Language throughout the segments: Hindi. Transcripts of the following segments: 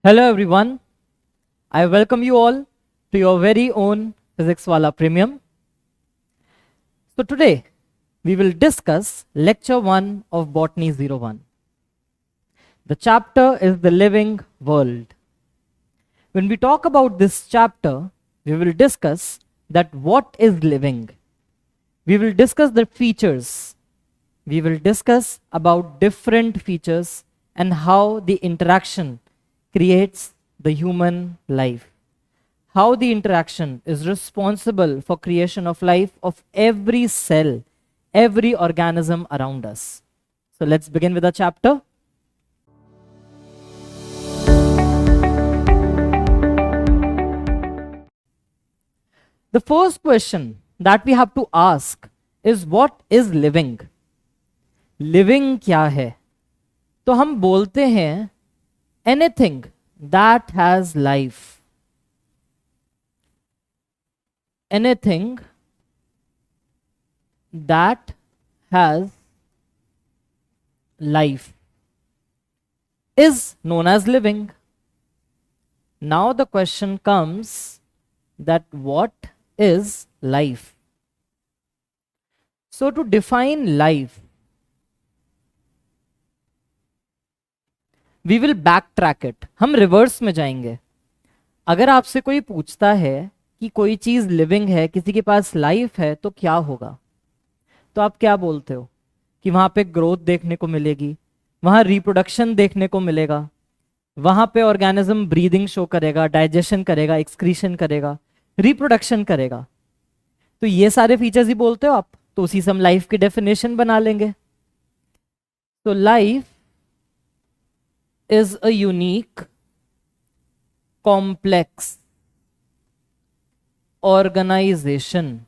Hello everyone, I welcome you all to your very own Physics Wala Premium. So today we will discuss lecture 1 of Botany 01. The chapter is the living world. When we talk about this chapter, we will discuss that what is living. We will discuss the features. We will discuss about different features and how the interaction creates the human life. How the interaction is responsible for creation of life of every cell, every organism around us. So let's begin with the chapter. The first question that we have to ask is what is living? Living क्या है? तो हम बोलते हैं anything that has life. Anything that has life is known as living. Now the question comes that what is life? So to define life, we will backtrack it. हम रिवर्स में जाएंगे. अगर आपसे कोई पूछता है कि कोई चीज लिविंग है, किसी के पास लाइफ है, तो क्या होगा? तो आप क्या बोलते हो? कि वहां पे ग्रोथ देखने को मिलेगी, वहां रिप्रोडक्शन देखने को मिलेगा, वहां पे ऑर्गेनिज्म ब्रीदिंग शो करेगा, डाइजेशन करेगा, एक्सक्रीशन करेगा, रिप्रोडक्शन करेगा. तो ये सारे फीचर्स ही बोलते हो आप. तो उसी से हम लाइफ की डेफिनेशन बना लेंगे. तो life is a unique, complex organization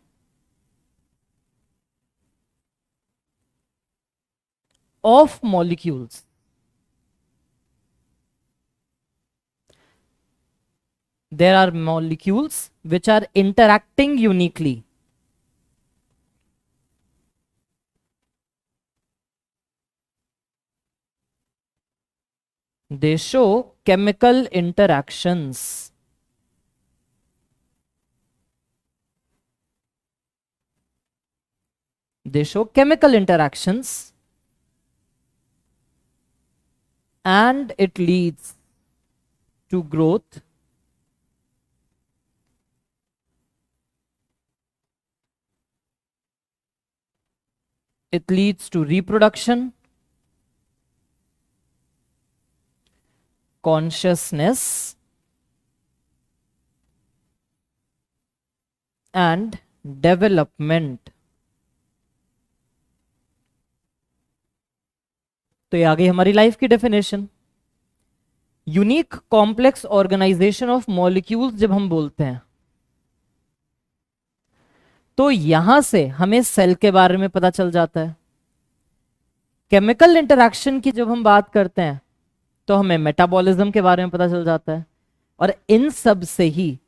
of molecules. There are molecules which are interacting uniquely. They show chemical interactions. They show chemical interactions and it leads to growth, it leads to reproduction, consciousness and development. तो ये आ गई हमारी लाइफ की definition. Unique complex organisation of molecules जब हम बोलते हैं तो यहां से हमें सेल के बारे में पता चल जाता है. केमिकल इंटरैक्शन की जब हम बात करते हैं तो हमें मेटाबॉलिज्म के बारे में पता चल जाता है. और इन सब से ही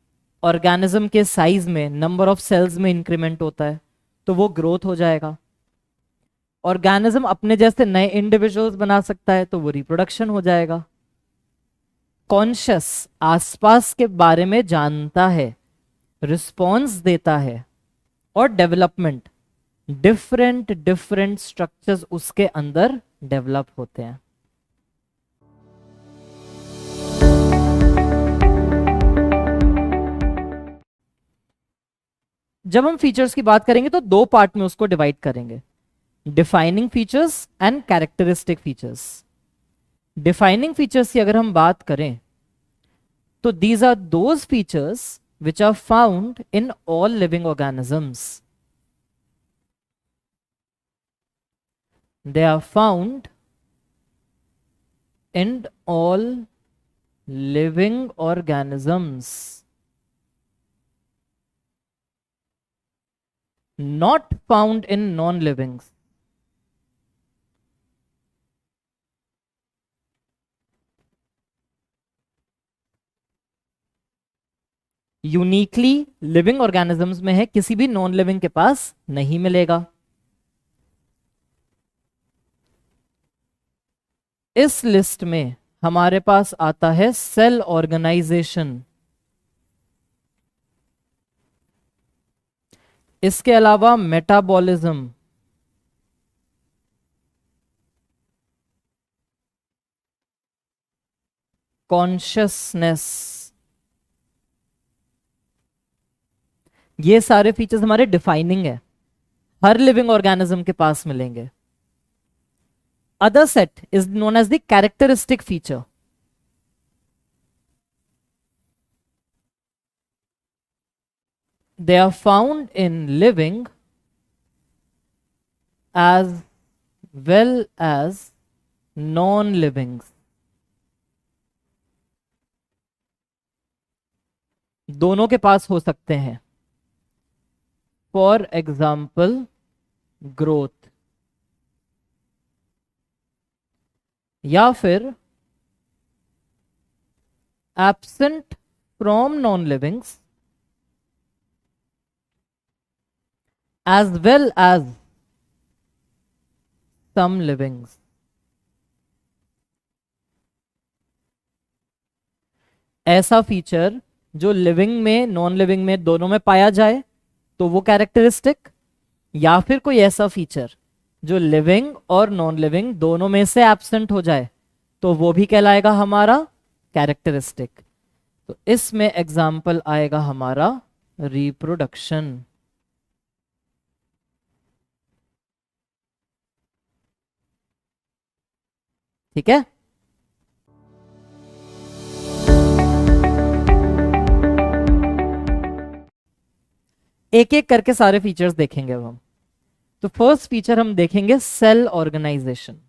ऑर्गेनिज्म के साइज में, नंबर ऑफ सेल्स में इंक्रीमेंट होता है, तो वो ग्रोथ हो जाएगा. ऑर्गेनिज्म अपने जैसे नए इंडिविजुअल्स बना सकता है, तो वो रिप्रोडक्शन हो जाएगा. कॉन्शियस आसपास के बारे में जानता है, रिस्पॉन्स देता है. और डेवलपमेंट, डिफरेंट डिफरेंट स्ट्रक्चर्स उसके अंदर डेवलप होते हैं. जब हम फीचर्स की बात करेंगे तो दो पार्ट में उसको डिवाइड करेंगे, defining features and characteristic features. Defining features की अगर हम बात करें तो these are those features which are found in all living organisms. They are found in all living organisms, not found in non-livings. Uniquely living organisms में है, किसी भी नॉन लिविंग के पास नहीं मिलेगा. इस लिस्ट में हमारे पास आता है सेल ऑर्गेनाइजेशन। इसके अलावा मेटाबॉलिज्म, कॉन्शियसनेस, ये सारे फीचर्स हमारे डिफाइनिंग है, हर लिविंग ऑर्गेनिज्म के पास मिलेंगे। Other set is known as the characteristic feature. They are found in living as well as non-livings. दोनों के पास हो सकते हैं। फॉर एग्जाम्पल ग्रोथ, या फिर absent from non livings as well as some livings. ऐसा फीचर जो लिविंग में नॉन लिविंग में दोनों में पाया जाए तो वो कैरेक्टरिस्टिक, या फिर कोई ऐसा फीचर जो लिविंग और नॉन लिविंग दोनों में से एब्सेंट हो जाए तो वो भी कहलाएगा हमारा कैरेक्टरिस्टिक। तो इसमें एग्जाम्पल आएगा हमारा रिप्रोडक्शन। ठीक है, एक एक करके सारे फीचर्स देखेंगे अब हम। तो फर्स्ट फीचर हम देखेंगे सेल ऑर्गेनाइजेशन।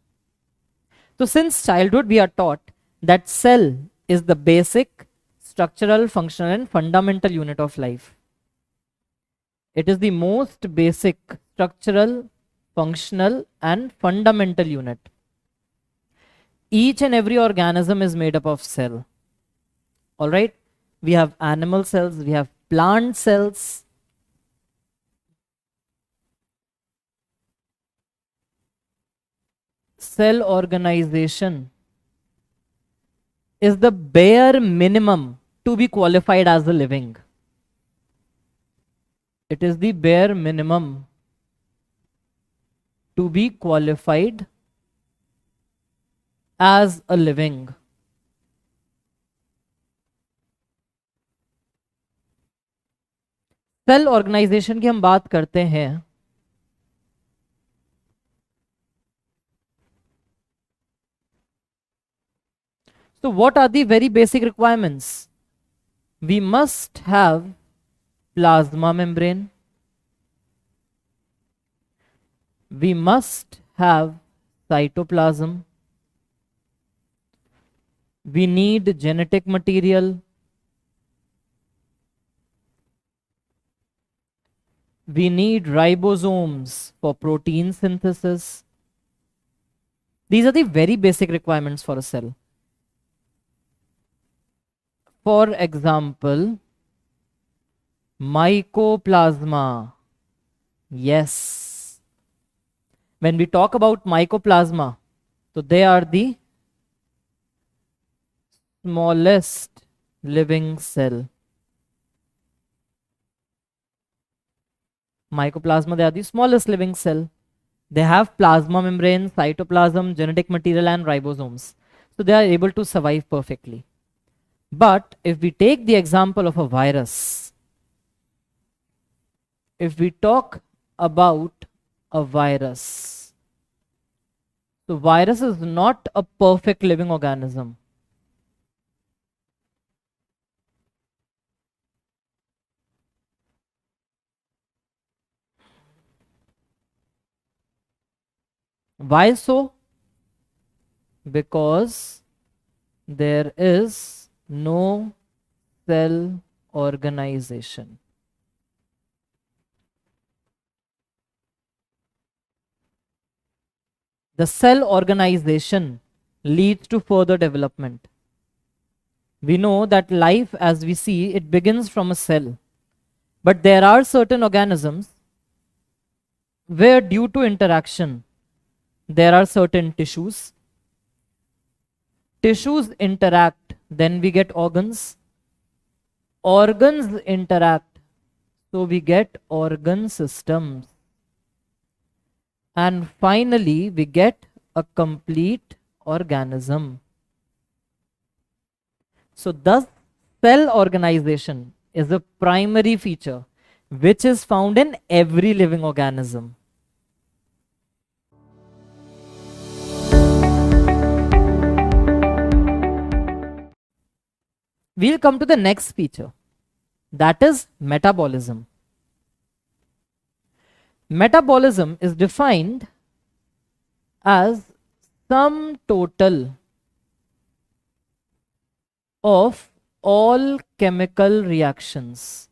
तो since childhood we are taught that cell is the basic structural functional and fundamental unit of life. It is the most basic structural functional and fundamental unit. Each and every organism is made up of cell. All right, we have animal cells, we have plant cells. Cell organization is the bare minimum to be qualified as a living. It is the bare minimum to be qualified as a living. Cell organisation की हम बात करते हैं तो what are the very basic requirements? We must have plasma membrane, we must have cytoplasm, we need genetic material, we need ribosomes for protein synthesis. These are the very basic requirements for a cell. For example, mycoplasma. Yes. When we talk about mycoplasma, so they are the smallest living cell. Mycoplasma, they are the smallest living cell. They have plasma membrane, cytoplasm, genetic material and ribosomes. So they are able to survive perfectly. But if we take the example of a virus, if we talk about a virus, so virus is not a perfect living organism. Why so? Because there is no cell organization. The cell organization leads to further development. We know that life, as we see, it begins from a cell. But there are certain organisms where, due to interaction, there are certain tissues, tissues interact, then we get organs. Organs interact, so we get organ systems. And finally, we get a complete organism. So thus, cell organization is a primary feature which is found in every living organism. We'll come to the next feature, that is metabolism. Metabolism is defined as sum total of all chemical reactions.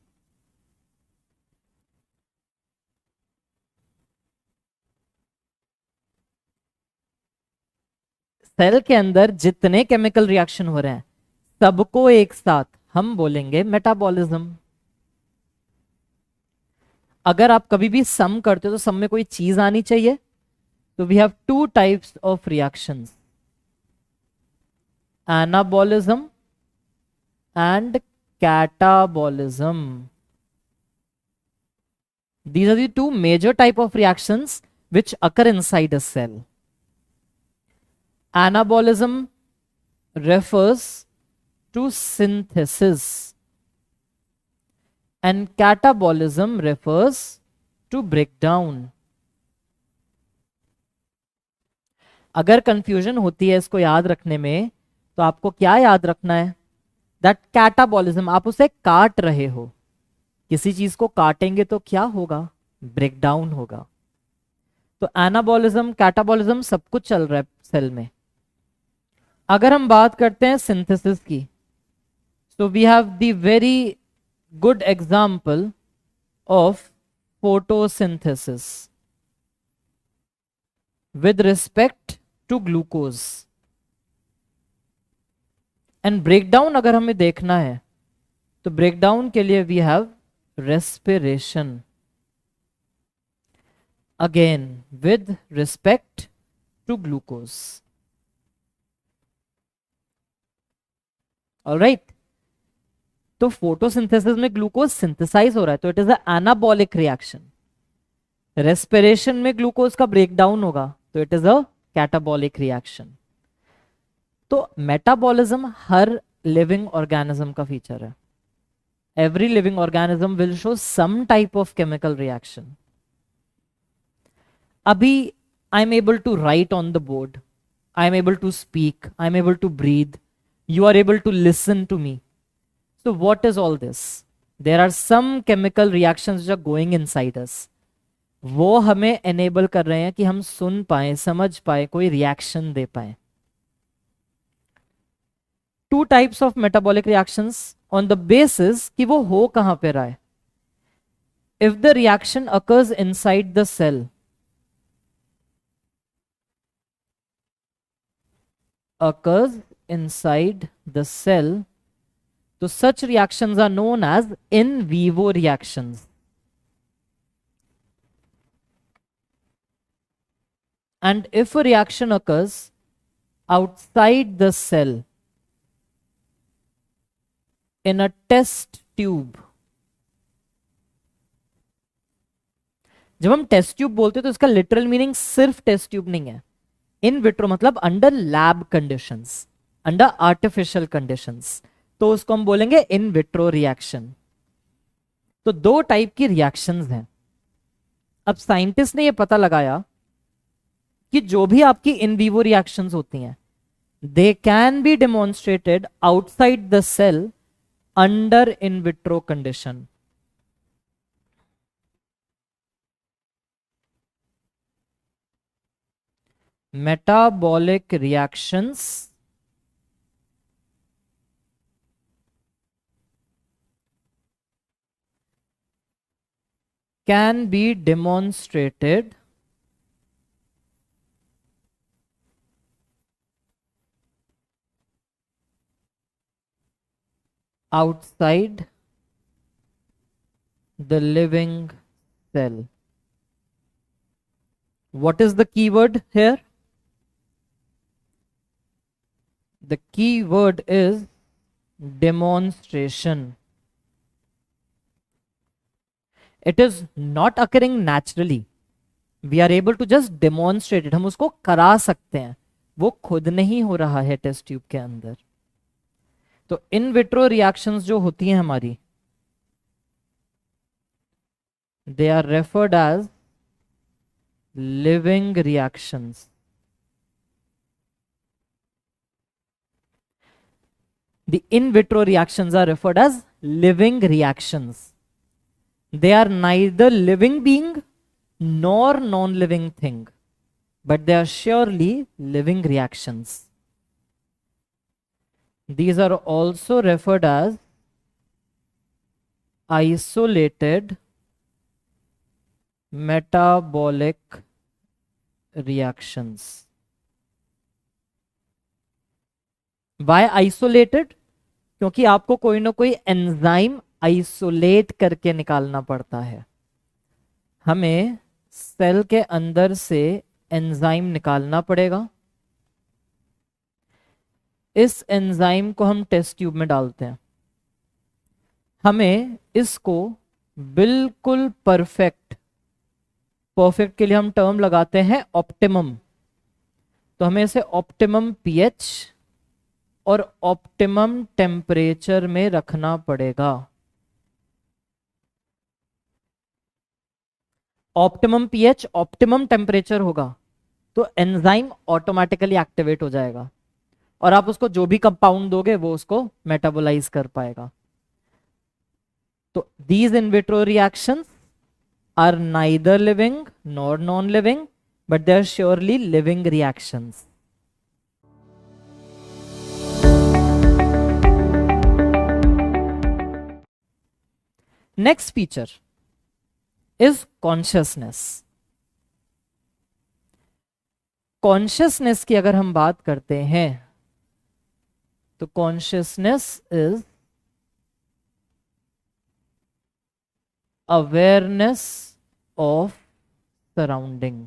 Cell के अंदर जितने केमिकल रिएक्शन हो रहे हैं सबको एक साथ हम बोलेंगे मेटाबॉलिज्म. अगर आप कभी भी सम करते हो तो सम में कोई चीज आनी चाहिए. तो we have two types of reactions, anabolism and catabolism. These are the two major type of reactions which occur inside a cell. Anabolism refers to synthesis and catabolism refers to breakdown. अगर कंफ्यूजन होती है इसको याद रखने में तो आपको क्या याद रखना है, दैट कैटाबॉलिज्म, आप उसे काट रहे हो. किसी चीज को काटेंगे तो क्या होगा, ब्रेकडाउन होगा. तो एनाबॉलिज्म कैटाबॉलिज्म सब कुछ चल रहा है सेल में. अगर हम बात करते हैं सिंथेसिस की, so we have the very good example of photosynthesis with respect to glucose. And breakdown अगर हमें देखना है तो ब्रेकडाउन के लिए we have respiration, again with respect to glucose. Alright, तो फोटोसिंथेसिस में ग्लूकोज सिंथेसाइज हो रहा है तो it is a anabolic reaction. Respiration में ग्लूकोज का ब्रेकडाउन होगा तो it is a catabolic reaction. तो मेटाबॉलिज्म हर लिविंग ऑर्गेनिज्म का फीचर है. Every living organism will show some type of chemical reaction. अभी I am able to write on the board, I am able to speak, I am able to breathe, you are able to listen to me. So what is all this? There are some chemical reactions which are going inside us. वो हमें एनेबल कर रहे हैं कि हम सुन पाए, समझ पाए, कोई रिएक्शन दे पाए. Two types of metabolic reactions on the basis कि वो हो कहां पे रहा है. If the reaction occurs inside the cell, occurs inside the cell, so such reactions are known as in vivo reactions. And if a reaction occurs outside the cell in a test tube, जब हम टेस्ट ट्यूब बोलते हैं तो इसका लिटरल मीनिंग सिर्फ टेस्ट ट्यूब नहीं है. इन विट्रो मतलब under lab conditions, under artificial conditions, तो उसको हम बोलेंगे इन विट्रो रिएक्शन. तो दो टाइप की रिएक्शंस हैं. अब साइंटिस्ट ने ये पता लगाया कि जो भी आपकी इन विवो रिएक्शंस होती हैं they can be demonstrated outside the cell under in vitro condition. Metabolic reactions can be demonstrated outside the living cell. What is the keyword here? The key word is demonstration. It is not occurring naturally. We are able to just demonstrate it. हम उसको करा सकते हैं, वो खुद नहीं हो रहा है टेस्ट ट्यूब के अंदर. तो इन विट्रो रिएक्शंस जो होती हैं हमारी, they are referred as living reactions. The in vitro reactions are referred as living reactions. They are neither living being nor non-living thing, but they are surely living reactions. These are also referred as isolated metabolic reactions. Why isolated? क्योंकि आपको कोई ना कोई एंजाइम आइसोलेट करके निकालना पड़ता है. हमें सेल के अंदर से एंजाइम निकालना पड़ेगा. इस एंजाइम को हम टेस्ट ट्यूब में डालते हैं. हमें इसको बिल्कुल परफेक्ट के लिए हम टर्म लगाते हैं ऑप्टिमम. तो हमें इसे ऑप्टिमम पीएच और ऑप्टिमम टेम्परेचर में रखना पड़ेगा. ऑप्टिमम पीएच ऑप्टिमम टेम्परेचर होगा तो एंजाइम ऑटोमेटिकली एक्टिवेट हो जाएगा और आप उसको जो भी कंपाउंड दोगे वो उसको मेटाबोलाइज कर पाएगा. तो these in vitro reactions are neither living nor non living, but they are surely living reactions. Next feature is consciousness. Consciousness की अगर हम बात करते हैं तो consciousness is awareness of surrounding.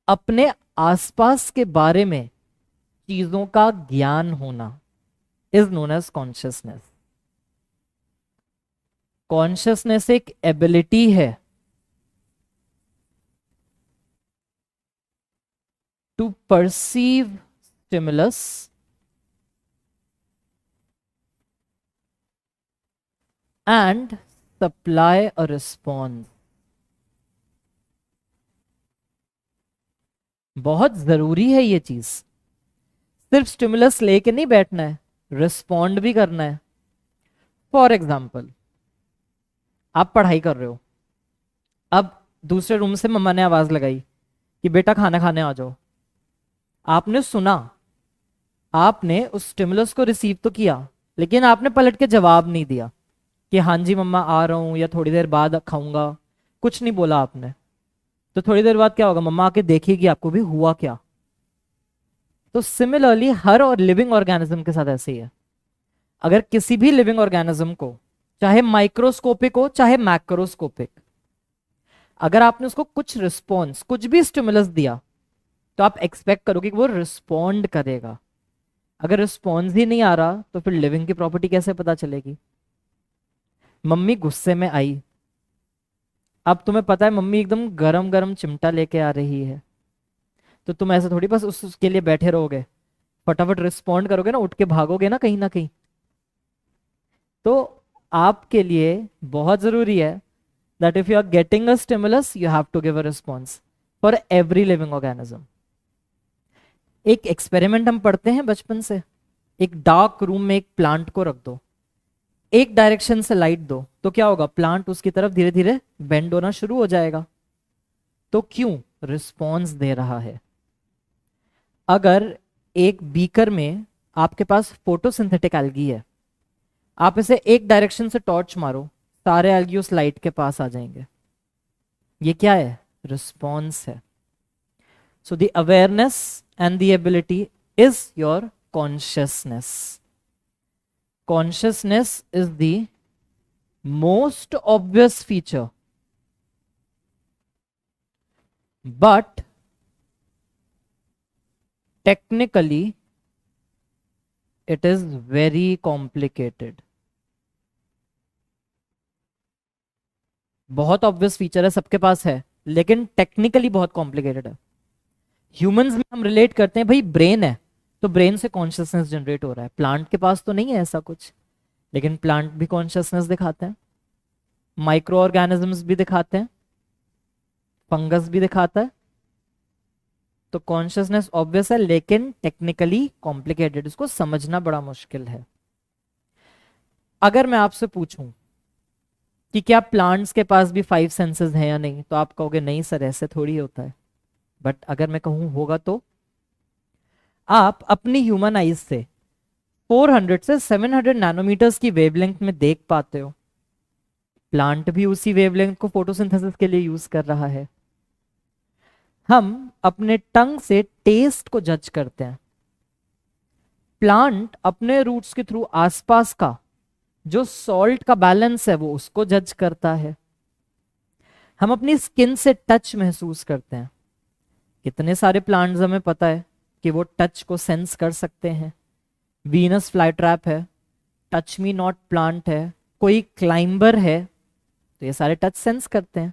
अपने आसपास के बारे में चीजों का ज्ञान होना is known as consciousness. Consciousness एक एबिलिटी है to perceive stimulus and supply a response. बहुत जरूरी है ये चीज. सिर्फ स्टिमुलस लेके नहीं बैठना है, रिस्पॉन्ड भी करना है. फॉर एग्जाम्पल, आप पढ़ाई कर रहे हो, अब दूसरे रूम से मम्मा ने आवाज लगाई कि बेटा खाना खाने आ जाओ. आपने सुना, आपने उस स्टिमुलस को रिसीव तो किया, लेकिन आपने पलट के जवाब नहीं दिया कि हाँ जी मम्मा आ रहा हूं या थोड़ी देर बाद खाऊंगा. कुछ नहीं बोला आपने. तो थोड़ी देर बाद क्या होगा, मम्मा आके देखेगी आपको भी हुआ क्या. तो सिमिलरली हर और लिविंग ऑर्गेनिज्म के साथ ऐसे ही है. अगर किसी भी लिविंग ऑर्गेनिज्म को, चाहे माइक्रोस्कोपिक हो चाहे मैक्रोस्कोपिक, अगर आपने उसको कुछ रिस्पॉन्स, कुछ भी स्टिमुलस दिया, तो आप एक्सपेक्ट करोगे कि वो रिस्पॉन्ड करेगा. अगर रिस्पॉन्स ही नहीं आ रहा तो फिर लिविंग की प्रॉपर्टी कैसे पता चलेगी. मम्मी गुस्से में आई, अब तुम्हें पता है मम्मी एकदम गरम गरम चिमटा लेके आ रही है, तो तुम ऐसे थोड़ी बस उसके लिए बैठे रहोगे, फटाफट रिस्पॉन्ड करोगे ना, उठ के भागोगे ना कहीं ना कहीं. तो आपके लिए बहुत जरूरी है that if you are getting a stimulus you have to give a response for every living organism. एक एक्सपेरिमेंट हम पढ़ते हैं बचपन से. एक डार्क रूम में एक प्लांट को रख दो, एक डायरेक्शन से लाइट दो, तो क्या होगा, प्लांट उसकी तरफ धीरे धीरे बेंड होना शुरू हो जाएगा. तो क्यों, रिस्पॉन्स दे रहा है. अगर एक बीकर में आपके पास फोटोसिंथेटिक एल्गी है, आप इसे एक डायरेक्शन से टॉर्च मारो, सारे एल्गी उस लाइट के पास आ जाएंगे. ये क्या है, रिस्पॉन्स है. So the awareness and the ability is your consciousness. Consciousness is the most obvious feature, but technically it is very complicated. बहुत ऑब्वियस फीचर है, सबके पास है, लेकिन टेक्निकली बहुत कॉम्प्लिकेटेड है। ह्यूमंस में हम रिलेट करते हैं, भाई ब्रेन है तो ब्रेन से कॉन्शियसनेस जनरेट हो रहा है। प्लांट के पास तो नहीं है ऐसा कुछ, लेकिन प्लांट भी कॉन्शियसनेस दिखाते हैं, माइक्रो ऑर्गेनिजम्स भी दिखाते हैं, फंगस भी दिखाता है। तो कॉन्शियसनेस ऑब्वियस है, लेकिन टेक्निकली कॉम्प्लिकेटेड, इसको समझना बड़ा मुश्किल है। अगर मैं आपसे पूछूं कि क्या प्लांट्स के पास भी 5 सेंसेस हैं या नहीं, तो आप कहोगे नहीं सर ऐसे थोड़ी होता है। बट अगर मैं कहूं होगा, तो आप अपनी ह्यूमन आईज से 400 से 700 नैनोमीटर्स की वेवलेंथ में देख पाते हो। प्लांट भी उसी वेवलेंथ को फोटोसिंथेसिस के लिए यूज कर रहा है। हम अपने टंग से टेस्ट को जज करते हैं, प्लांट अपने रूट्स के थ्रू आसपास का जो सॉल्ट का बैलेंस है वो उसको जज करता है। हम अपनी स्किन से टच महसूस करते हैं, कितने सारे प्लांट्स हमें पता है कि वो टच को सेंस कर सकते हैं। वीनस फ्लाईट्रैप है, टच मी नॉट प्लांट है, कोई क्लाइंबर है, तो ये सारे टच सेंस करते हैं।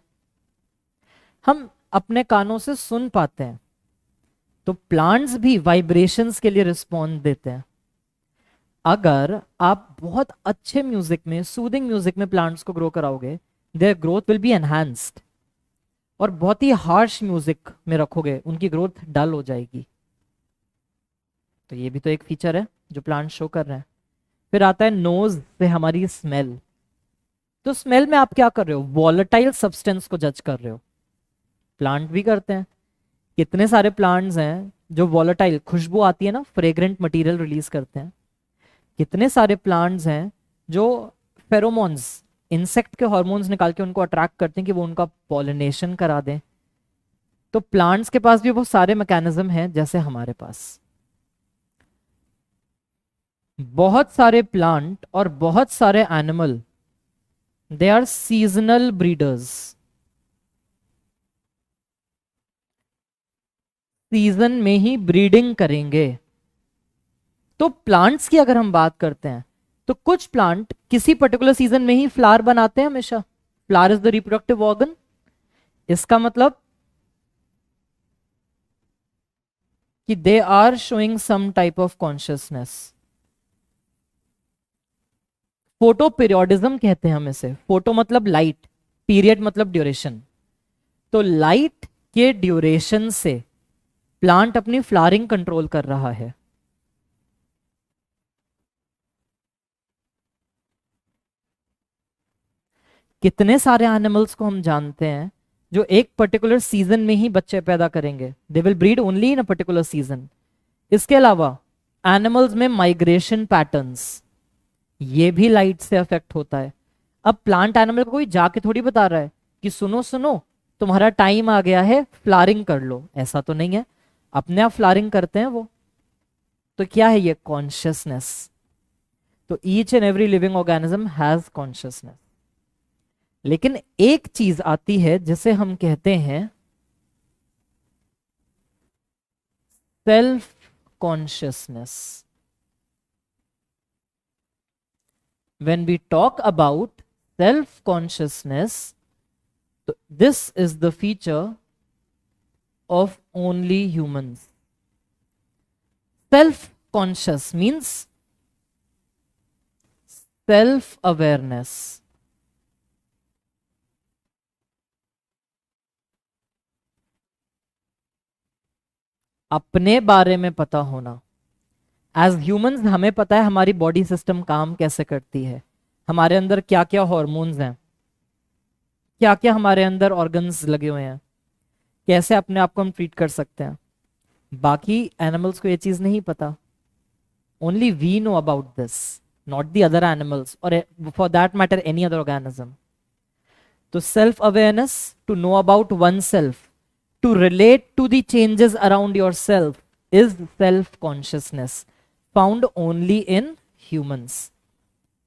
हम अपने कानों से सुन पाते हैं, तो प्लांट्स भी वाइब्रेशंस के लिए रिस्पॉन्ड देते हैं। अगर आप बहुत अच्छे म्यूजिक में, सूदिंग म्यूजिक में प्लांट्स को ग्रो कराओगे, their growth will be enhanced. और बहुत ही हार्श म्यूजिक में रखोगे, उनकी ग्रोथ डल हो जाएगी। तो ये भी तो एक फीचर है जो प्लांट शो कर रहे हैं। फिर आता है नोज से हमारी स्मेल। तो स्मेल में आप क्या कर रहे हो, वॉलेटाइल सब्सटेंस को जज कर रहे हो। प्लांट भी करते हैं, कितने सारे प्लांट्स हैं जो वॉलेटाइल, खुशबू आती है ना, फ्रेग्रेंट मटेरियल रिलीज करते हैं। कितने सारे प्लांट्स हैं जो फेरोमोन्स, इंसेक्ट के हार्मोन्स निकाल के उनको अट्रैक्ट करते हैं कि वो उनका पॉलिनेशन करा दें। तो प्लांट्स के पास भी बहुत सारे मैकेनिज्म हैं जैसे हमारे पास। बहुत सारे प्लांट और बहुत सारे animal, they are seasonal breeders. Season में ही ब्रीडिंग करेंगे। तो प्लांट्स की अगर हम बात करते हैं, तो कुछ प्लांट किसी पर्टिकुलर सीजन में ही फ्लावर बनाते हैं हमेशा। Flower is the reproductive organ. इसका मतलब कि they are showing some type of consciousness. Photoperiodism कहते हैं हम इसे। फोटो मतलब लाइट, पीरियड मतलब ड्यूरेशन। तो लाइट के ड्यूरेशन से प्लांट अपनी फ्लावरिंग कंट्रोल कर रहा है। कितने सारे एनिमल्स को हम जानते हैं जो एक पर्टिकुलर सीजन में ही बच्चे पैदा करेंगे, they will breed only in a particular season. इसके अलावा एनिमल्स में माइग्रेशन पैटर्न्स, ये भी लाइट से अफेक्ट होता है। अब प्लांट एनिमल को कोई जाके थोड़ी बता रहा है कि सुनो सुनो तुम्हारा टाइम आ गया है, फ्लावरिंग कर लो, ऐसा तो नहीं है। अपने आप फ्लावरिंग करते हैं वो। तो क्या है ये, कॉन्शियसनेस। तो each and every living organism has consciousness. लेकिन एक चीज आती है जिसे हम कहते हैं self consciousness. When we talk about self-consciousness, this is the feature of only humans. Self-conscious means self-awareness. अपने बारे में पता होना। एज ह्यूमंस हमें पता है हमारी बॉडी सिस्टम काम कैसे करती है, हमारे अंदर क्या क्या हॉर्मोन्स हैं, क्या क्या हमारे अंदर ऑर्गन्स लगे हुए हैं, कैसे अपने आप को हम ट्रीट कर सकते हैं। बाकी एनिमल्स को ये चीज नहीं पता। Only we know about this, not the other animals और for that matter any other organism. तो self awareness, to know about oneself, to relate to the changes around yourself, is self consciousness found only in humans,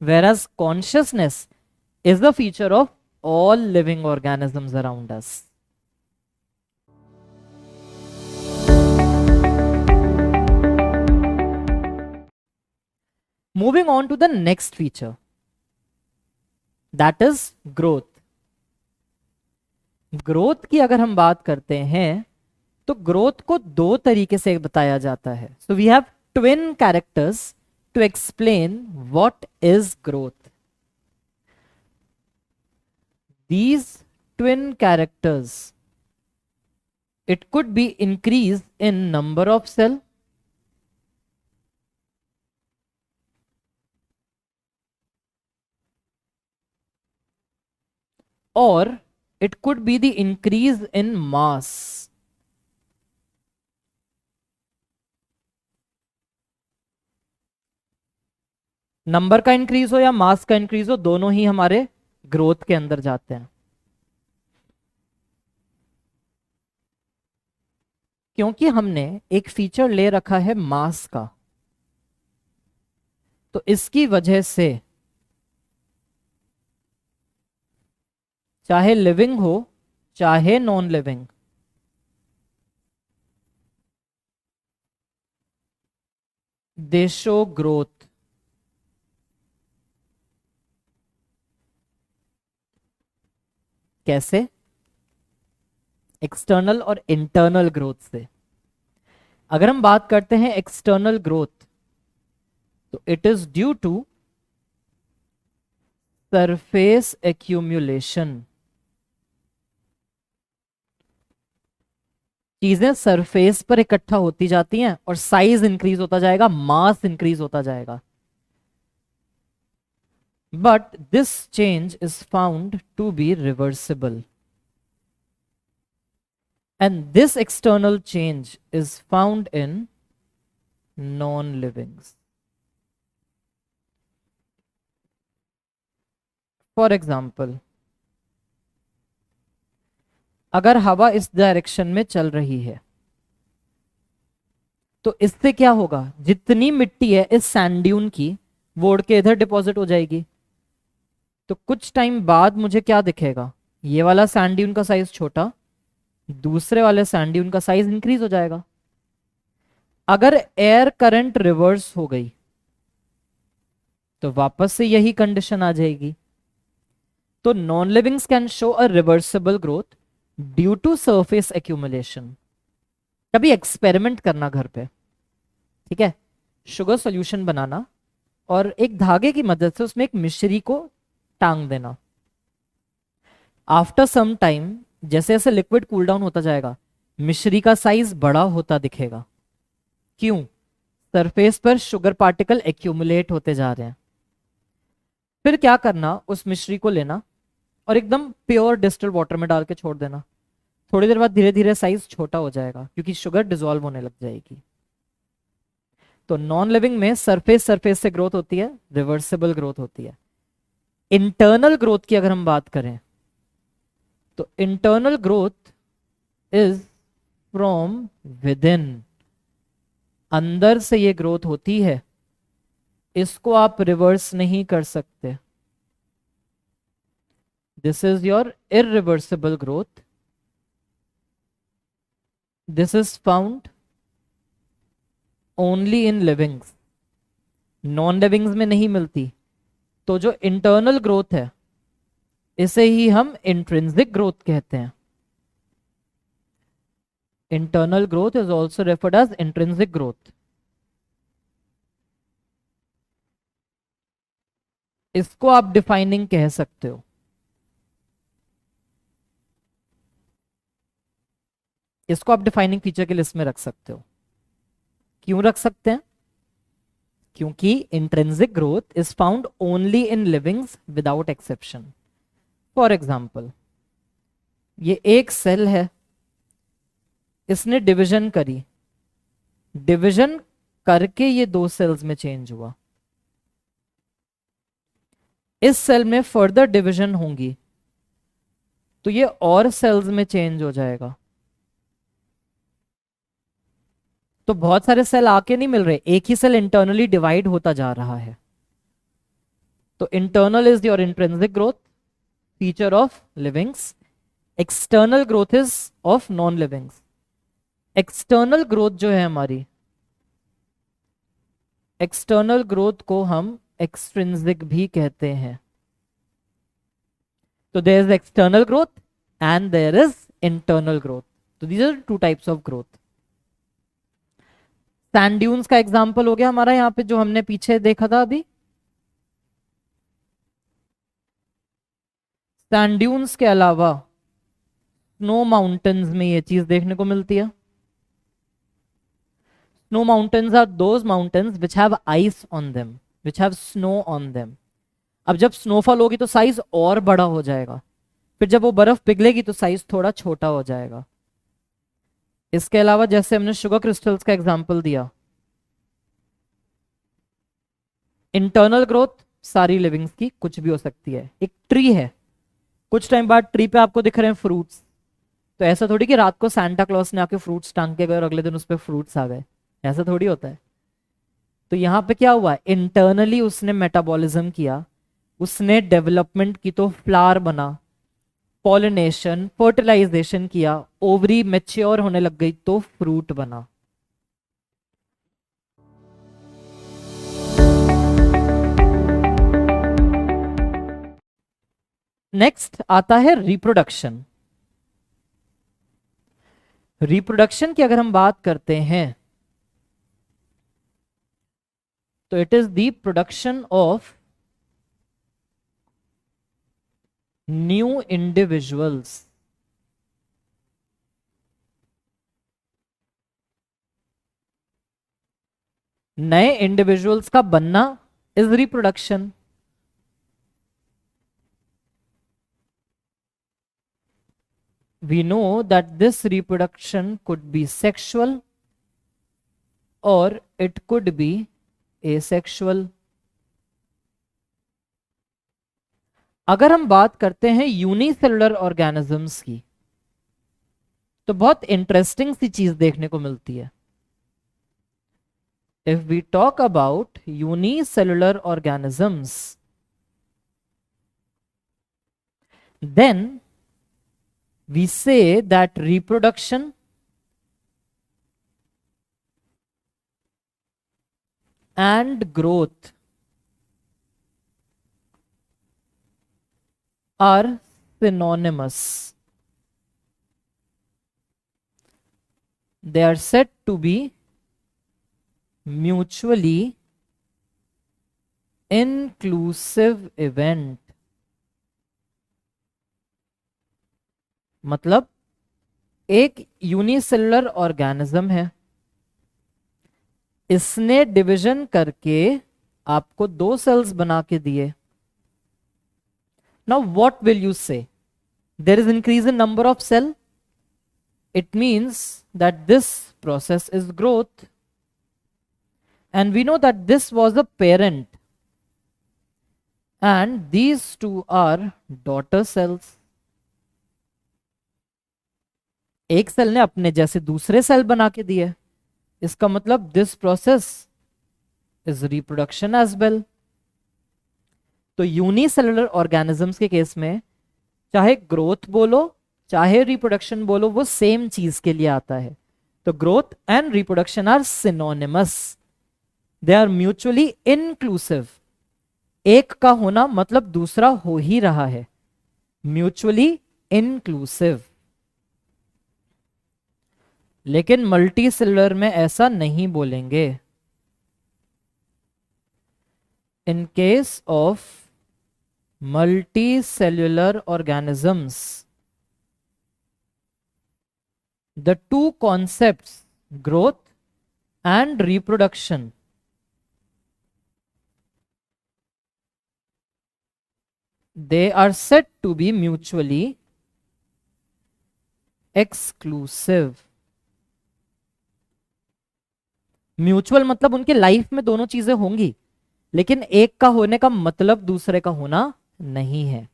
whereas consciousness is the feature of all living organisms around us. Moving on to the next feature, that is growth. Growth की अगर हम बात करते हैं तो ग्रोथ को दो तरीके से बताया जाता है. So we have twin characters to explain what is growth. These twin characters, it could be increase in number of cell, or it could be the increase in mass. Number का इंक्रीज हो या मास का इंक्रीज हो, दोनों ही हमारे ग्रोथ के अंदर जाते हैं. क्योंकि हमने एक फीचर ले रखा है मास का, तो इसकी वजह से चाहे लिविंग हो चाहे non living, they show growth. कैसे? एक्सटर्नल और इंटरनल ग्रोथ से. अगर हम बात करते हैं एक्सटर्नल ग्रोथ, तो it is due to surface accumulation. चीजें सरफेस पर इकट्ठा होती जाती हैं और साइज इंक्रीज होता जाएगा, मास इंक्रीज होता जाएगा. But this change is found to be reversible. And this external change is found in non-livings. For example, अगर हवा इस डायरेक्शन में चल रही है तो इससे क्या होगा, जितनी मिट्टी है इस सैंड ड्यून की वो उड़ के इधर डिपॉजिट हो जाएगी. तो कुछ टाइम बाद मुझे क्या दिखेगा, ये वाला सैंड ड्यून का साइज छोटा, दूसरे वाले सैंड ड्यून का साइज इंक्रीज हो जाएगा. अगर एयर करंट रिवर्स हो गई तो वापस से यही कंडीशन आ जाएगी. तो non livings can show a reversible growth due to surface accumulation. कभी एक्सपेरिमेंट करना घर पे, ठीक है, शुगर सॉल्यूशन बनाना और एक धागे की मदद से उसमें एक मिश्री को टांग देना. आफ्टर सम टाइम जैसे जैसे लिक्विड कूल डाउन होता जाएगा, मिश्री का साइज बड़ा होता दिखेगा. क्यों? सरफेस पर शुगर पार्टिकल एक्यूमुलेट होते जा रहे हैं. फिर क्या करना, उस मिश्री को लेना और एकदम प्योर डिस्टिल वाटर में डाल के छोड़ देना. थोड़ी देर बाद धीरे धीरे साइज छोटा हो जाएगा क्योंकि शुगर डिसॉल्व होने लग जाएगी. तो नॉन लिविंग में सरफेस से ग्रोथ होती है, रिवर्सिबल ग्रोथ होती है. इंटरनल ग्रोथ की अगर हम बात करें तो internal growth is from with in. अंदर से ये ग्रोथ होती है, इसको आप रिवर्स नहीं कर सकते. This is your irreversible growth. This is found only in livings. Non livings में नहीं मिलती. तो जो इंटरनल ग्रोथ है इसे ही हम इंट्रिंसिक ग्रोथ कहते हैं. Internal growth is also referred as intrinsic growth. इसको आप डिफाइनिंग कह सकते हो. इसको आप डिफाइनिंग फीचर की लिस्ट में रख सकते हो. क्यों रख सकते हैं? क्योंकि intrinsic growth is found only in livings without exception. For example, ये एक सेल है, इसने डिवीजन करी, डिवीजन करके ये दो सेल्स में चेंज हुआ. इस सेल में फर्दर डिवीजन होंगी तो ये और सेल्स में चेंज हो जाएगा. तो बहुत सारे सेल आके नहीं मिल रहे, एक ही सेल इंटरनली डिवाइड होता जा रहा है. तो internal is your intrinsic growth, feature of livings. External growth is of non livings. External growth जो है हमारी, एक्सटर्नल ग्रोथ को हम एक्सट्रिंसिक भी कहते हैं। तो there is external growth and there is internal growth. तो these are two types of growth. Sand dunes का एग्जांपल हो गया हमारा यहाँ पे, जो हमने पीछे देखा था अभी। सैंड ड्यून्स के अलावा स्नो माउंटेन्स में ये चीज देखने को मिलती है। Snow mountains are those mountains which have ice on them, which have snow on them. अब जब स्नोफॉल होगी तो साइज और बड़ा हो जाएगा, फिर जब वो बर्फ पिघलेगी तो साइज थोड़ा छोटा हो जाएगा। इसके अलावा जैसे हमने शुगर क्रिस्टल्स का एग्जांपल दिया, इंटरनल ग्रोथ सारी लिविंग्स की कुछ भी हो सकती है। एक ट्री है, कुछ टाइम बाद ट्री पे आपको दिख रहे हैं फ्रूट्स, तो ऐसा थोड़ी कि रात को सांता क्लॉस ने आके फ्रूट्स टांग के गए और अगले दिन उस पर फ्रूट्स आ गए, ऐसा थोड़ी होता है। तो यहाँ पे क्या हुआ, इंटरनली उसने मेटाबॉलिज्म किया, उसने डेवलपमेंट की तो फ्लावर बना, पॉलिनेशन फर्टिलाइजेशन किया, ओवरी मैच्योर होने लग गई तो फ्रूट बना। नेक्स्ट आता है रिप्रोडक्शन। रिप्रोडक्शन की अगर हम बात करते हैं तो it is the production of new individuals. नए इंडिविजुअल्स का बनना is reproduction. We know that this reproduction could be sexual or it could be asexual. अगर हम बात करते हैं यूनिसेलुलर ऑर्गेनिजम्स की तो बहुत इंटरेस्टिंग सी चीज देखने को मिलती है। If we talk about unicellular organisms, then we say that reproduction and growth are synonymous. They are said to be mutually inclusive event. मतलब एक यूनिसेलुलर ऑर्गेनिज्म है, इसने डिवीजन करके आपको 2 सेल्स बना के दिए। Now what will you say, there is increase in number of cell, it means that this process is growth, and we know that this was a parent and these two are daughter cells. एक सेल ने अपने जैसे दूसरे सेल बना के दिए, इसका मतलब this process is reproduction as well. तो यूनिसेलुलर ऑर्गेनिजम्स के केस में चाहे ग्रोथ बोलो चाहे रिप्रोडक्शन बोलो, वो सेम चीज के लिए आता है। तो growth and reproduction are synonymous, they are mutually inclusive. एक का होना मतलब दूसरा हो ही रहा है, म्यूचुअली इनक्लूसिव। लेकिन मल्टी सेलुलर में ऐसा नहीं बोलेंगे। In case of multicellular organisms, the two concepts growth and reproduction they are said to be mutually exclusive. Mutual मतलब उनके लाइफ में दोनों चीजें होंगी, लेकिन एक का होने का मतलब दूसरे का होना नहीं है।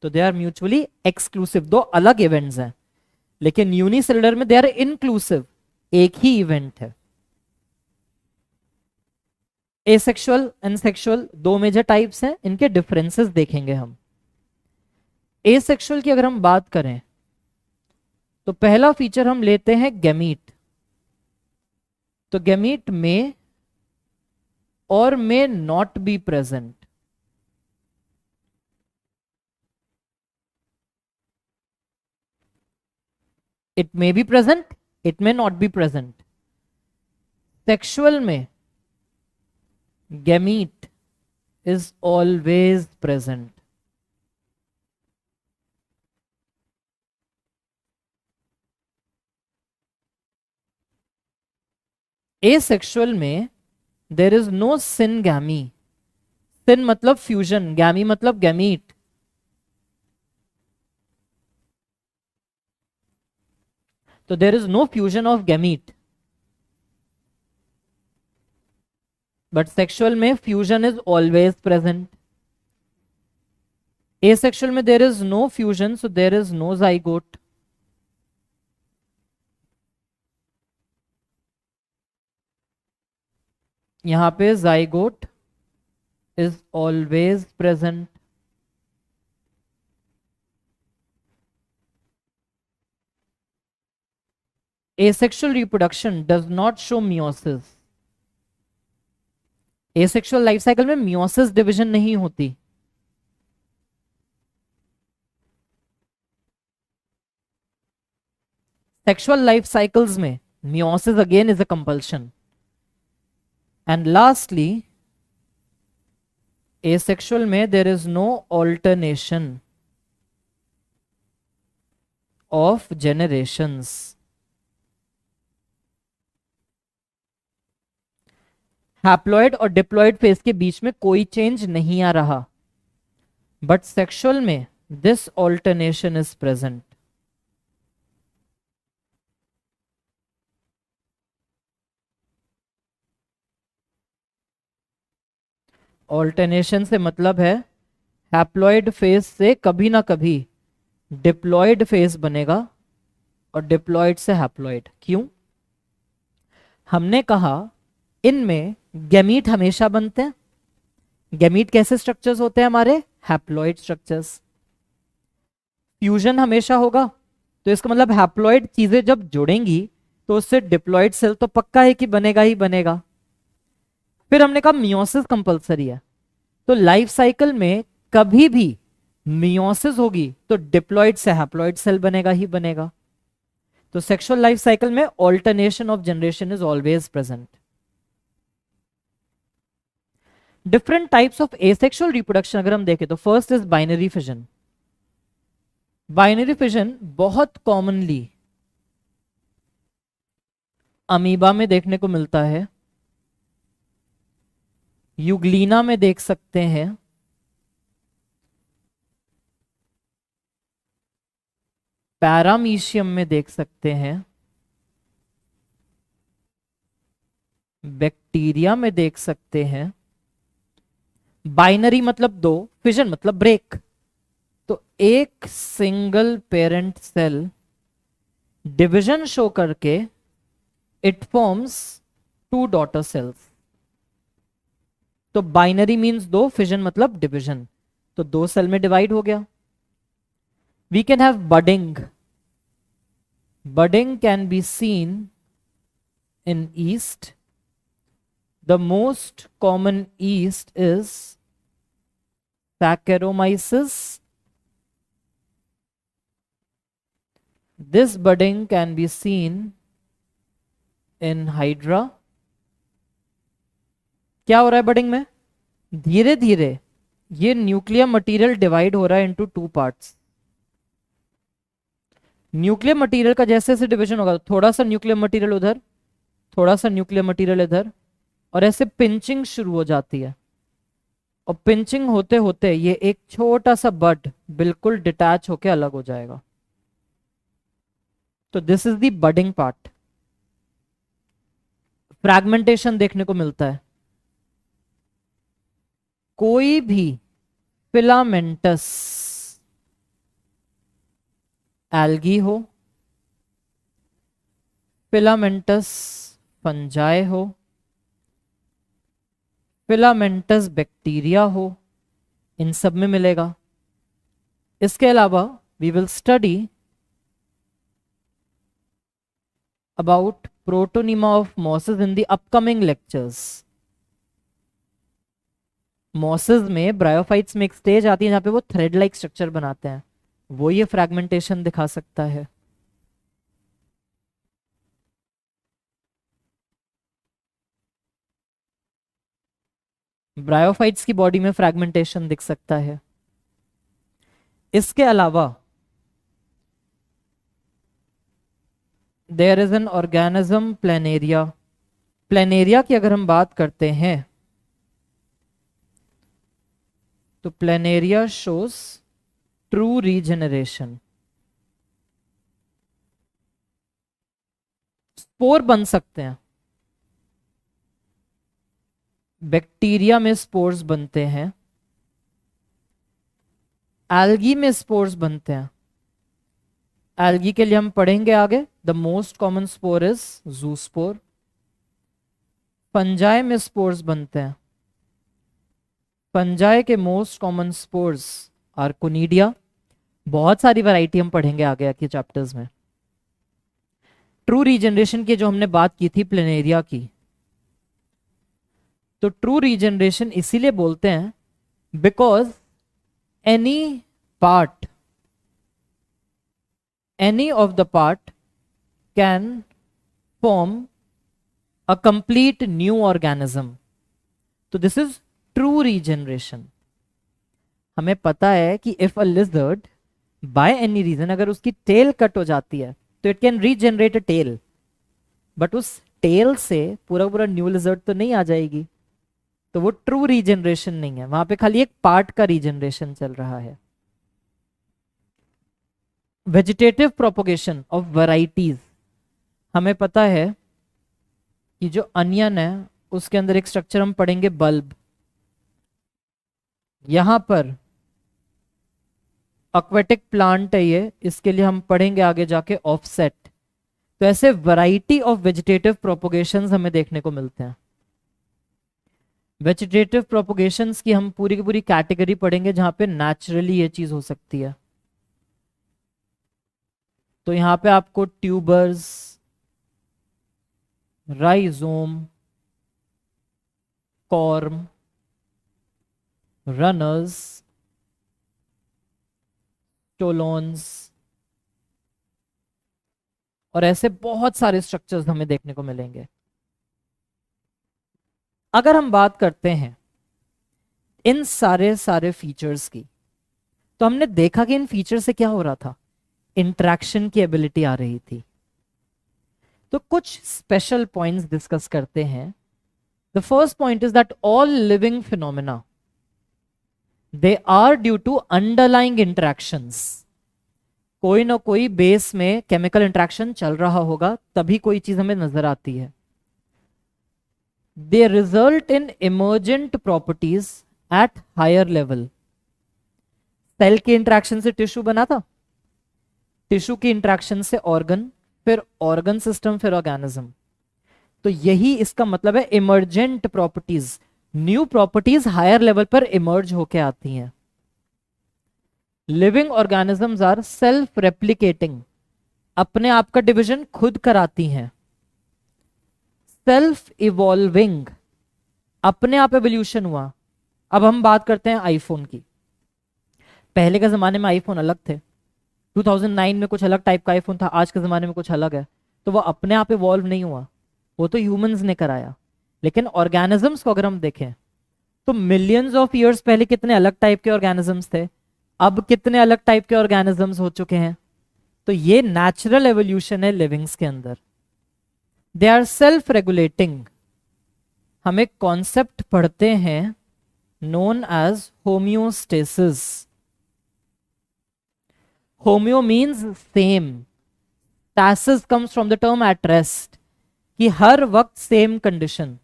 तो दे आर म्यूचुअली एक्सक्लूसिव, 2 अलग इवेंट्स हैं, लेकिन यूनिसेलुलर में दे आर इनक्लूसिव, एक ही इवेंट है। Asexual and sexual 2 major types हैं, इनके डिफरेंसेस देखेंगे हम। एसेक्सुअल की अगर हम बात करें तो पहला फीचर हम लेते हैं गैमीट। तो गैमीट में or may not be present. It may be present, it may not be present. Sexual में gamete is always present. Asexual में there is no syngamy. Syn मतलब fusion, gamy मतलब gamete. So there is no fusion of gamete. But sexual में fusion is always present. Asexual में there is no fusion, so there is no zygote. यहां पे zygote is always present. Asexual reproduction does not show meiosis. Asexual life cycle में meiosis डिवीजन नहीं होती. Sexual life cycles में meiosis again is a compulsion. And lastly, asexual में there is no alternation of generations. Haploid और डिप्लॉइड फेज के बीच में कोई चेंज नहीं आ रहा, बट सेक्सुअल में this alternation is present. Alternation से मतलब है हैप्लॉइड फेज से कभी ना कभी डिप्लॉइड फेज बनेगा और डिप्लॉइड से हैप्लॉइड. क्यों? हमने कहा इनमें गैमीट हमेशा बनते हैं. गैमीट कैसे स्ट्रक्चर्स होते हैं हमारे? Haploid structures. फ्यूजन हमेशा होगा, तो इसका मतलब हैप्लॉइड चीजें जब जुड़ेंगी तो उससे डिप्लॉइड सेल तो पक्का है कि बनेगा ही बनेगा. फिर हमने कहा मियोसिस कंपलसरी है, तो लाइफ साइकिल में कभी भी मियोसिस होगी तो डिप्लॉइड से हैप्लॉइड सेल बनेगा ही बनेगा. तो सेक्सुअल लाइफ साइकिल में alternation of generation is always present. Different types of asexual reproduction अगर हम देखें तो first is binary fission. Binary fission बहुत कॉमनली अमीबा में देखने को मिलता है, यूग्लिना में देख सकते हैं, पैरामीशियम में देख सकते हैं, बैक्टीरिया में देख सकते हैं. बाइनरी मतलब दो, फिजन मतलब ब्रेक. तो एक single parent cell division show करके it forms two daughter cells. तो बाइनरी मींस दो, फिजन मतलब डिवीजन, तो दो सेल में डिवाइड हो गया. We can have budding. Budding can be seen in yeast. The most common yeast is Saccharomyces. This budding can be seen in Hydra. क्या हो रहा है बडिंग में? धीरे धीरे ये न्यूक्लियर मटेरियल डिवाइड हो रहा है into two parts. Nuclear material का जैसे जैसे डिवीजन होगा, थोड़ा सा न्यूक्लियर मटेरियल उधर, थोड़ा सा न्यूक्लियर मटेरियल इधर, और ऐसे पिंचिंग शुरू हो जाती है. और पिंचिंग होते होते ये एक छोटा सा बड बिल्कुल डिटैच होके अलग हो जाएगा. तो this is the budding part. Fragmentation देखने को मिलता है. कोई भी फिलामेंटस एल्गी हो, फिलामेंटस फंजाई हो, फिलामेंटस बैक्टीरिया हो, इन सब में मिलेगा. इसके अलावा we will study about protonema of mosses in the upcoming lectures. Mosses में, ब्रायोफाइट्स में एक स्टेज आती है जहां पे वो थ्रेड लाइक स्ट्रक्चर बनाते हैं, वो ये फ्रैगमेंटेशन दिखा सकता है। ब्रायोफाइट्स की बॉडी में फ्रैगमेंटेशन दिख सकता है। इसके अलावा there is an organism planaria. Planaria की अगर हम बात करते हैं तो planaria shows true regeneration. Spore बन सकते हैं, बैक्टीरिया में स्पोर्स बनते हैं, एल्गी में स्पोर्स बनते हैं। एल्गी के लिए हम पढ़ेंगे आगे, the most common spore is zoospore. Fungi में स्पोर्स बनते हैं, फंजाई के most common spores are conidia. बहुत सारी वैरायटी हम पढ़ेंगे आगे के चैप्टर्स में। ट्रू रीजनरेशन की जो हमने बात की थी प्लेनेरिया की, तो ट्रू रीजनरेशन इसीलिए बोलते हैं because any part, any of the part can form a complete new organism. तो this is true regeneration. हमें पता है कि if a lizard by any reason अगर उसकी tail कट हो जाती है तो it can regenerate a tail, but उस tail से पूरा पूरा new lizard तो नहीं आ जाएगी, तो वो true regeneration नहीं है, वहां पे खाली एक पार्ट का regeneration चल रहा है। वेजिटेटिव प्रोपोगेशन ऑफ वैराइटीज, हमें पता है कि जो अनियन है उसके अंदर एक स्ट्रक्चर हम पढ़ेंगे बल्ब, यहां पर एक्वेटिक प्लांट है ये, इसके लिए हम पढ़ेंगे आगे जाके ऑफसेट। तो ऐसे वैरायटी ऑफ वेजिटेटिव प्रोपोगेशंस हमें देखने को मिलते हैं। वेजिटेटिव प्रोपोगेशंस की हम पूरी की पूरी कैटेगरी पढ़ेंगे जहां पे नेचुरली ये चीज हो सकती है। तो यहां पे आपको ट्यूबर्स, राइजोम, कॉर्म, रनर्स, स्टोलोन्स और ऐसे बहुत सारे स्ट्रक्चर्स हमें देखने को मिलेंगे। अगर हम बात करते हैं इन सारे फीचर्स की, तो हमने देखा कि इन फीचर से क्या हो रहा था, इंटरेक्शन की एबिलिटी आ रही थी। तो कुछ स्पेशल पॉइंट्स डिस्कस करते हैं। The first point is that all living phenomena they are due to underlying interactions. कोई ना कोई बेस में केमिकल इंटरेक्शन चल रहा होगा तभी कोई चीज हमें नजर आती है। They result in emergent properties at higher level. Cell के इंटरेक्शन से टिश्यू बना था, टिश्यू की इंटरेक्शन से ऑर्गन, फिर ऑर्गन सिस्टम, फिर ऑर्गेनिज्म। तो यही इसका मतलब है emergent properties, new properties higher level पर इमर्ज होके आती हैं। Living organisms are self replicating, अपने आप का डिवीजन खुद कराती हैं। सेल्फ इवॉल्विंग, अपने आप एवोल्यूशन हुआ। अब हम बात करते हैं आईफोन की। पहले के जमाने में आईफोन अलग थे, 2009 में कुछ अलग टाइप का आईफोन था, आज के ज़माने में कुछ अलग है। तो वो अपने आप इवॉल्व नहीं हुआ, वो तो ह्यूमंस ने कराया। लेकिन ऑर्गेनिजम्स को अगर हम देखें तो मिलियंस ऑफ ईयर्स पहले कितने अलग टाइप के ऑर्गेनिजम्स थे, अब कितने अलग टाइप के ऑर्गेनिजम्स हो चुके हैं। तो ये नेचुरल एवोल्यूशन है लिविंग्स के अंदर। They are self regulating. हम एक कॉन्सेप्ट पढ़ते हैं known as homeostasis. Homeo means same. Stasis comes from the term at rest, कि हर वक्त same condition.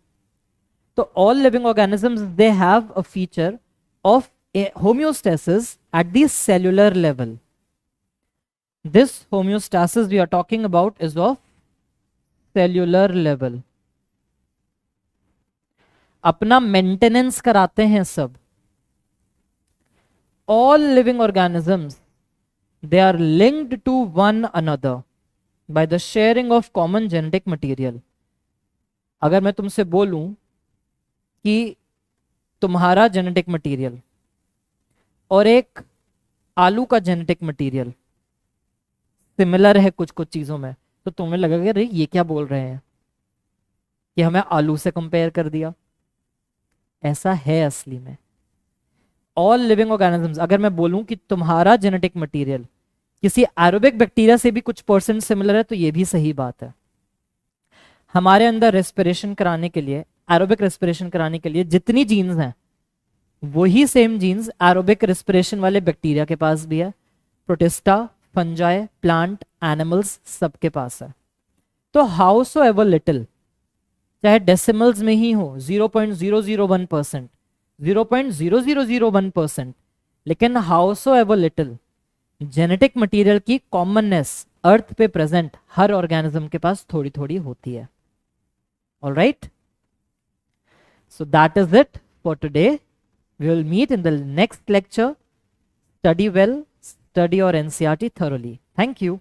तो all living organisms they have a feature of a homeostasis at the cellular level. This homeostasis we are talking about is of cellular level. अपना maintenance कराते हैं सब। All living organisms they are linked to one another by the sharing of common genetic material. अगर मैं तुमसे बोलूं कि तुम्हारा जेनेटिक मटेरियल और एक आलू का जेनेटिक मटेरियल सिमिलर है कुछ कुछ चीजों में, तो तुम्हें लगेगा अरे ये क्या बोल रहे हैं कि हमें आलू से कंपेयर कर दिया। ऐसा है असली में। ऑल लिविंग ऑर्गेनिजम्स, अगर मैं बोलूं कि तुम्हारा जेनेटिक मटेरियल किसी एरोबिक बैक्टीरिया से भी कुछ परसेंट सिमिलर है, तो ये भी सही बात है। हमारे अंदर रेस्पिरेशन कराने के लिए, एरोबिक रेस्पिरेशन कराने के लिए जितनी जीन्स हैं, वही सेम जीन्स एरोबिक रेस्पिरेशन वाले बैक्टीरिया के पास भी है। प्रोटिस्टा, फंजाई, प्लांट, एनिमल्स सबके पास है। तो हाउ सो एवर लिटिल, चाहे डेसिमल्स में ही हो 0.001%, 0.0001%, लेकिन how so ever little genetic material की कॉमननेस अर्थ पे प्रेजेंट हर ऑर्गेनिज्म के पास थोड़ी थोड़ी होती है। Alright, so that is it for today. We will meet in the next lecture. Study well, study your NCERT thoroughly. Thank you.